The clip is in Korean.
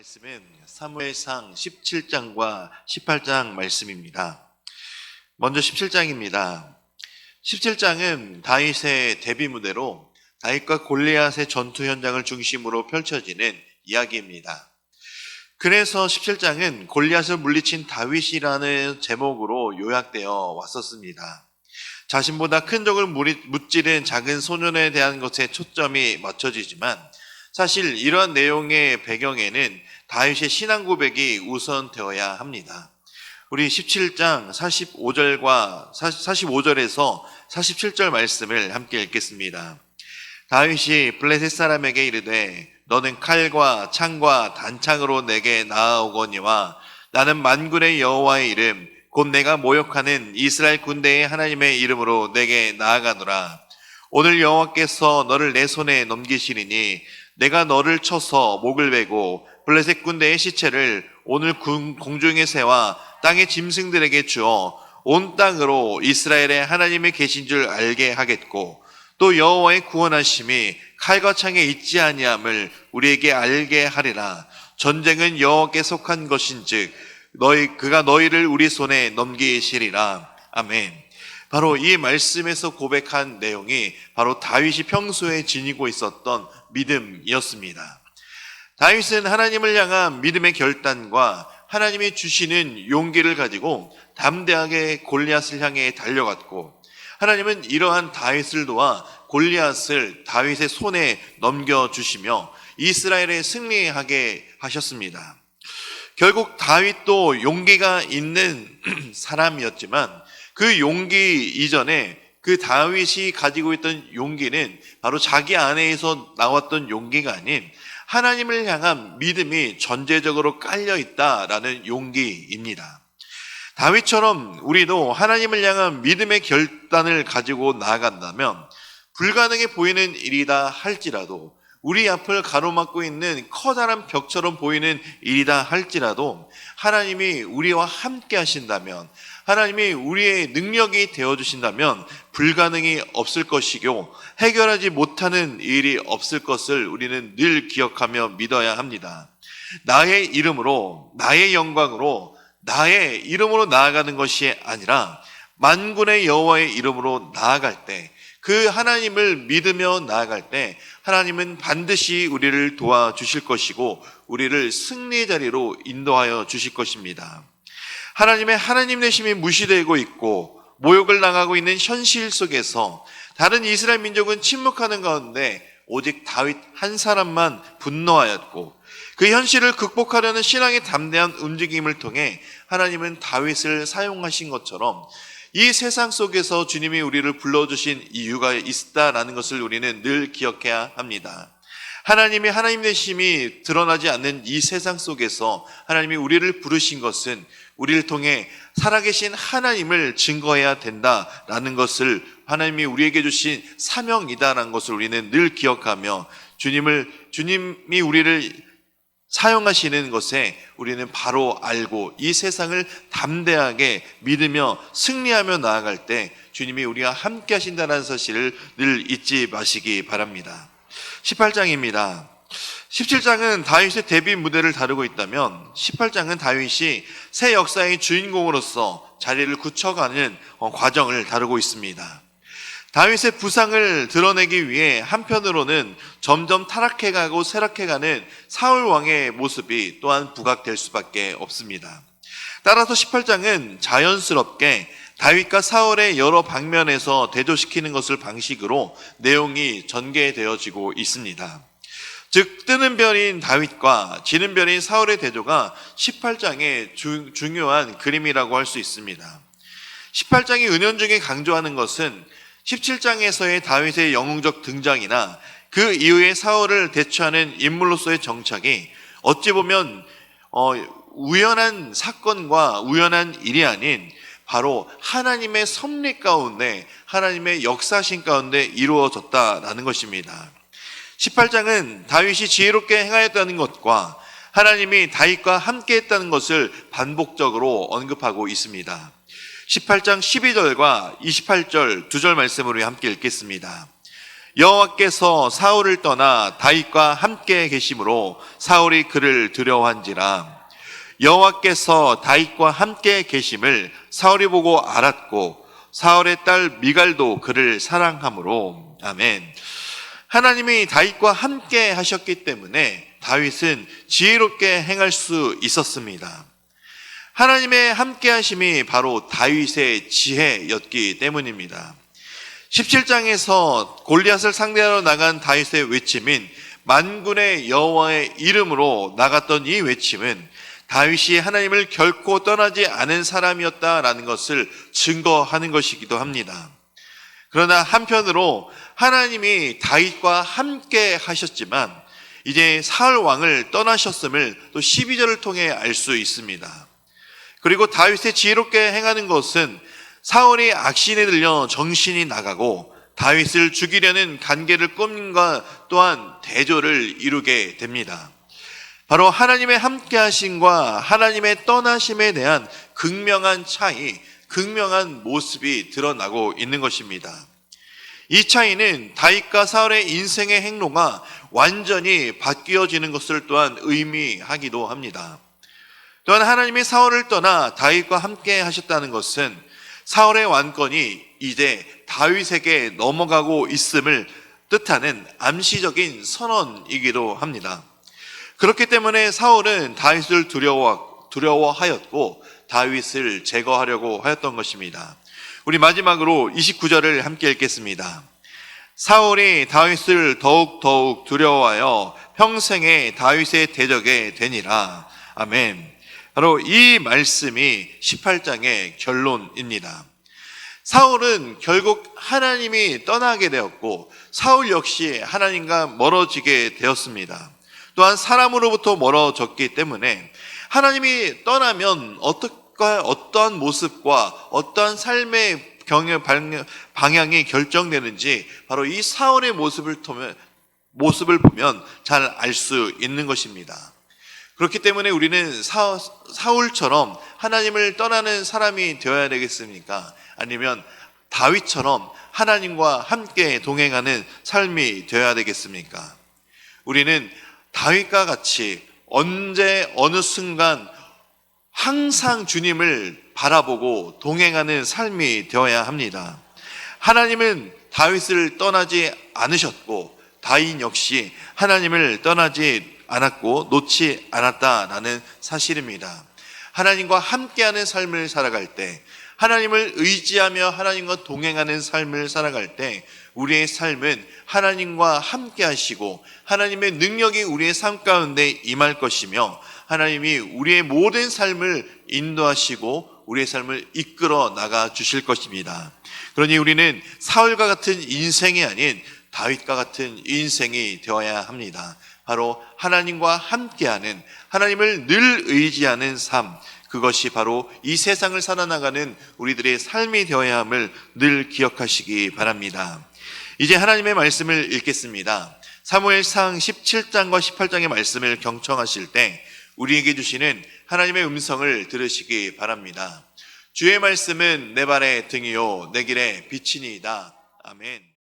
말씀은 사무엘상 17장과 18장 말씀입니다. 먼저 17장입니다. 17장은 다윗의 데뷔 무대로 다윗과 골리앗의 전투 현장을 중심으로 펼쳐지는 이야기입니다. 그래서 17장은 골리앗을 물리친 다윗이라는 제목으로 요약되어 왔었습니다. 자신보다 큰 적을 무찌른 작은 소년에 대한 것에 초점이 맞춰지지만 사실 이러한 내용의 배경에는 다윗의 신앙 고백이 우선되어야 합니다. 우리 17장 45절에서 47절 말씀을 함께 읽겠습니다. 다윗이 블레셋 사람에게 이르되 너는 칼과 창과 단창으로 내게 나아오거니와 나는 만군의 여호와의 이름 곧 내가 모욕하는 이스라엘 군대의 하나님의 이름으로 내게 나아가노라. 오늘 여호와께서 너를 내 손에 넘기시리니 내가 너를 쳐서 목을 베고 블레셋 군대의 시체를 오늘 공중의 새와 땅의 짐승들에게 주어 온 땅으로 이스라엘의 하나님이 계신 줄 알게 하겠고 또 여호와의 구원하심이 칼과 창에 있지 아니함을 우리에게 알게 하리라. 전쟁은 여호와께 속한 것인즉 그가 너희를 우리 손에 넘기시리라. 아멘. 바로 이 말씀에서 고백한 내용이 바로 다윗이 평소에 지니고 있었던 믿음이었습니다. 다윗은 하나님을 향한 믿음의 결단과 하나님이 주시는 용기를 가지고 담대하게 골리앗을 향해 달려갔고 하나님은 이러한 다윗을 도와 골리앗을 다윗의 손에 넘겨주시며 이스라엘에 승리하게 하셨습니다. 결국 다윗도 용기가 있는 사람이었지만 그 용기 이전에 그 다윗이 가지고 있던 용기는 바로 자기 안에서 나왔던 용기가 아닌 하나님을 향한 믿음이 전제적으로 깔려 있다라는 용기입니다. 다윗처럼 우리도 하나님을 향한 믿음의 결단을 가지고 나아간다면 불가능해 보이는 일이다 할지라도 우리 앞을 가로막고 있는 커다란 벽처럼 보이는 일이다 할지라도 하나님이 우리와 함께 하신다면 하나님이 우리의 능력이 되어주신다면 불가능이 없을 것이고 해결하지 못하는 일이 없을 것을 우리는 늘 기억하며 믿어야 합니다. 나의 이름으로 나의 영광으로 나의 이름으로 나아가는 것이 아니라 만군의 여호와의 이름으로 나아갈 때 그 하나님을 믿으며 나아갈 때 하나님은 반드시 우리를 도와주실 것이고 우리를 승리의 자리로 인도하여 주실 것입니다. 하나님의 하나님 되심이 무시되고 있고 모욕을 당하고 있는 현실 속에서 다른 이스라엘 민족은 침묵하는 가운데 오직 다윗 한 사람만 분노하였고 그 현실을 극복하려는 신앙의 담대한 움직임을 통해 하나님은 다윗을 사용하신 것처럼 이 세상 속에서 주님이 우리를 불러주신 이유가 있다라는 것을 우리는 늘 기억해야 합니다. 하나님이 하나님 되심이 드러나지 않는 이 세상 속에서 하나님이 우리를 부르신 것은 우리를 통해 살아계신 하나님을 증거해야 된다라는 것을 하나님이 우리에게 주신 사명이다라는 것을 우리는 늘 기억하며 주님이 우리를 사용하시는 것에 우리는 바로 알고 이 세상을 담대하게 믿으며 승리하며 나아갈 때 주님이 우리와 함께 하신다는 사실을 늘 잊지 마시기 바랍니다. 18장입니다. 17장은 다윗의 데뷔 무대를 다루고 있다면 18장은 다윗이 새 역사의 주인공으로서 자리를 굳혀가는 과정을 다루고 있습니다. 다윗의 부상을 드러내기 위해 한편으로는 점점 타락해가고 쇠락해가는 사울 왕의 모습이 또한 부각될 수밖에 없습니다. 따라서 18장은 자연스럽게 다윗과 사울의 여러 방면에서 대조시키는 것을 방식으로 내용이 전개되어지고 있습니다. 즉 뜨는 별인 다윗과 지는 별인 사울의 대조가 18장의 중요한 그림이라고 할 수 있습니다. 18장이 은연중에 강조하는 것은 17장에서의 다윗의 영웅적 등장이나 그 이후에 사울을 대처하는 인물로서의 정착이 어찌 보면 우연한 사건과 우연한 일이 아닌 바로 하나님의 섭리 가운데 하나님의 역사신 가운데 이루어졌다라는 것입니다. 18장은 다윗이 지혜롭게 행하였다는 것과 하나님이 다윗과 함께 했다는 것을 반복적으로 언급하고 있습니다. 18장 12절과 28절 두 절 말씀으로 함께 읽겠습니다. 여호와께서 사울을 떠나 다윗과 함께 계심으로 사울이 그를 두려워한지라. 여호와께서 다윗과 함께 계심을 사울이 보고 알았고 사울의 딸 미갈도 그를 사랑하므로. 아멘. 하나님이 다윗과 함께 하셨기 때문에 다윗은 지혜롭게 행할 수 있었습니다. 하나님의 함께 하심이 바로 다윗의 지혜였기 때문입니다. 17장에서 골리앗을 상대하러 나간 다윗의 외침인 만군의 여호와의 이름으로 나갔던 이 외침은 다윗이 하나님을 결코 떠나지 않은 사람이었다라는 것을 증거하는 것이기도 합니다. 그러나 한편으로 하나님이 다윗과 함께 하셨지만 이제 사울 왕을 떠나셨음을 또 12절을 통해 알 수 있습니다. 그리고 다윗의 지혜롭게 행하는 것은 사울이 악신에 들려 정신이 나가고 다윗을 죽이려는 간계를 꾸민과 또한 대조를 이루게 됩니다. 바로 하나님의 함께하심과 하나님의 떠나심에 대한 극명한 차이, 극명한 모습이 드러나고 있는 것입니다. 이 차이는 다윗과 사울의 인생의 행로가 완전히 바뀌어지는 것을 또한 의미하기도 합니다. 또한 하나님이 사울을 떠나 다윗과 함께 하셨다는 것은 사울의 왕권이 이제 다윗에게 넘어가고 있음을 뜻하는 암시적인 선언이기도 합니다. 그렇기 때문에 사울은 다윗을 두려워하였고 다윗을 제거하려고 하였던 것입니다. 우리 마지막으로 29절을 함께 읽겠습니다. 사울이 다윗을 더욱 두려워하여 평생에 다윗의 대적에 되니라. 아멘. 바로 이 말씀이 18장의 결론입니다. 사울은 결국 하나님이 떠나게 되었고 사울 역시 하나님과 멀어지게 되었습니다. 또한 사람으로부터 멀어졌기 때문에 하나님이 떠나면 어떠한 모습과 어떠한 삶의 방향이 결정되는지 바로 이 사울의 모습을 보면 잘 알 수 있는 것입니다. 그렇기 때문에 우리는 사울처럼 하나님을 떠나는 사람이 되어야 되겠습니까? 아니면 다윗처럼 하나님과 함께 동행하는 삶이 되어야 되겠습니까? 우리는 다윗과 같이 언제 어느 순간 항상 주님을 바라보고 동행하는 삶이 되어야 합니다. 하나님은 다윗을 떠나지 않으셨고 다윗 역시 하나님을 떠나지 않았고 놓지 않았다라는 사실입니다. 하나님과 함께하는 삶을 살아갈 때, 하나님을 의지하며 하나님과 동행하는 삶을 살아갈 때 우리의 삶은 하나님과 함께 하시고 하나님의 능력이 우리의 삶 가운데 임할 것이며 하나님이 우리의 모든 삶을 인도하시고 우리의 삶을 이끌어 나가 주실 것입니다. 그러니 우리는 사울과 같은 인생이 아닌 다윗과 같은 인생이 되어야 합니다. 바로 하나님과 함께하는, 하나님을 늘 의지하는 삶, 그것이 바로 이 세상을 살아나가는 우리들의 삶이 되어야 함을 늘 기억하시기 바랍니다. 이제 하나님의 말씀을 읽겠습니다. 사무엘상 17장과 18장의 말씀을 경청하실 때 우리에게 주시는 하나님의 음성을 들으시기 바랍니다. 주의 말씀은 내 발의 등이요 내 길의 빛이니이다. 아멘.